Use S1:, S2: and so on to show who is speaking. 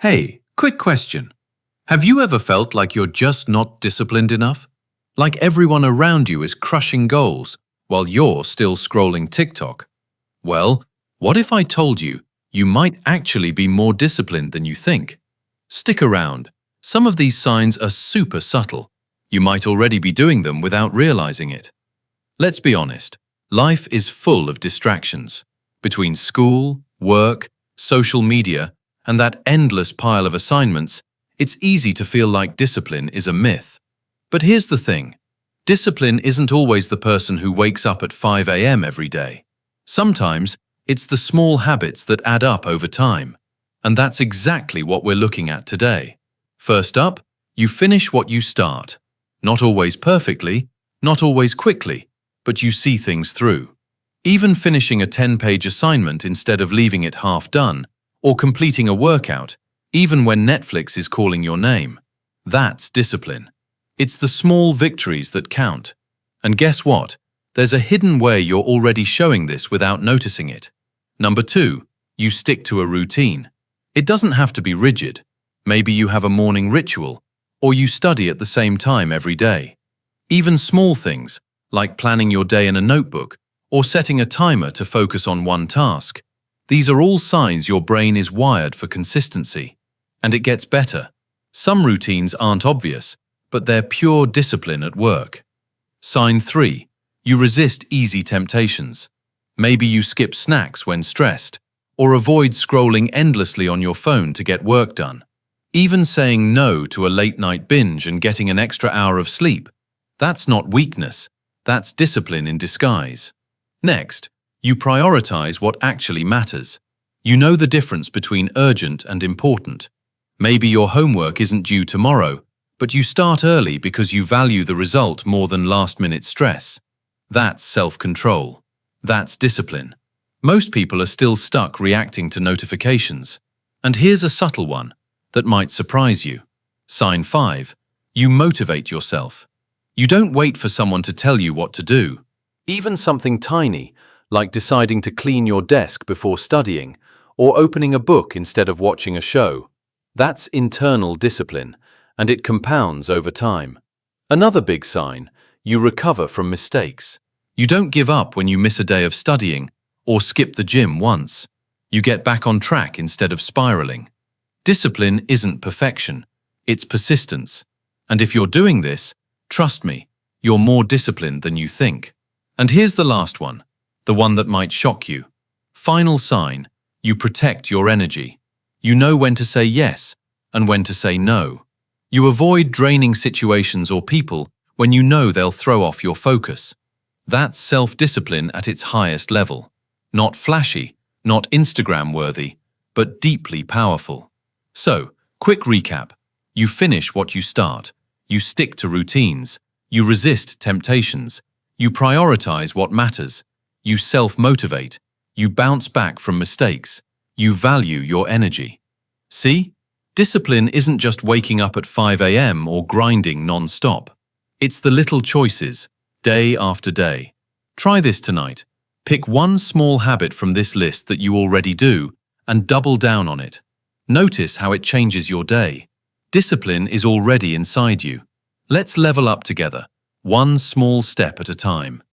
S1: Hey, quick question. Have you ever felt like you're just not disciplined enough? Like everyone around you is crushing goals while you're still scrolling TikTok? Well, what if I told you you might actually be more disciplined than you think? Stick around. Some of these signs are super subtle. You might already be doing them without realizing it. Let's be honest. Life is full of distractions. Between school, work, social media, and that endless pile of assignments, it's easy to feel like discipline is a myth. But here's the thing. Discipline isn't always the person who wakes up at 5 a.m. every day. Sometimes, it's the small habits that add up over time. And that's exactly what we're looking at today. First up, you finish what you start. Not always perfectly, not always quickly, but you see things through. Even finishing a 10-page assignment instead of leaving it half done, or completing a workout, even when Netflix is calling your name. That's discipline. It's the small victories that count. And guess what? There's a hidden way you're already showing this without noticing it. Number 2, you stick to a routine. It doesn't have to be rigid. Maybe you have a morning ritual, or you study at the same time every day. Even small things, like planning your day in a notebook, or setting a timer to focus on one task. These are all signs your brain is wired for consistency. And it gets better. Some routines aren't obvious, but they're pure discipline at work. Sign 3. You resist easy temptations. Maybe you skip snacks when stressed, or avoid scrolling endlessly on your phone to get work done. Even saying no to a late-night binge and getting an extra hour of sleep. That's not weakness. That's discipline in disguise. Next, you prioritize what actually matters. You know the difference between urgent and important. Maybe your homework isn't due tomorrow, but you start early because you value the result more than last-minute stress. That's self-control. That's discipline. Most people are still stuck reacting to notifications. And here's a subtle one that might surprise you. Sign 5. You motivate yourself. You don't wait for someone to tell you what to do. Even something tiny, like deciding to clean your desk before studying, or opening a book instead of watching a show. That's internal discipline, and it compounds over time. Another big sign, you recover from mistakes. You don't give up when you miss a day of studying, or skip the gym once. You get back on track instead of spiraling. Discipline isn't perfection, it's persistence. And if you're doing this, trust me, you're more disciplined than you think. And here's the last one, the one that might shock you. Final sign, you protect your energy. You know when to say yes and when to say no. You avoid draining situations or people when you know they'll throw off your focus. That's self-discipline at its highest level. Not flashy, not Instagram-worthy, but deeply powerful. So, quick recap. You finish what you start. You stick to routines. You resist temptations. You prioritize what matters. You self-motivate. You bounce back from mistakes. You value your energy. See? Discipline isn't just waking up at 5 a.m. or grinding non-stop. It's the little choices, day after day. Try this tonight. Pick one small habit from this list that you already do and double down on it. Notice how it changes your day. Discipline is already inside you. Let's level up together, one small step at a time.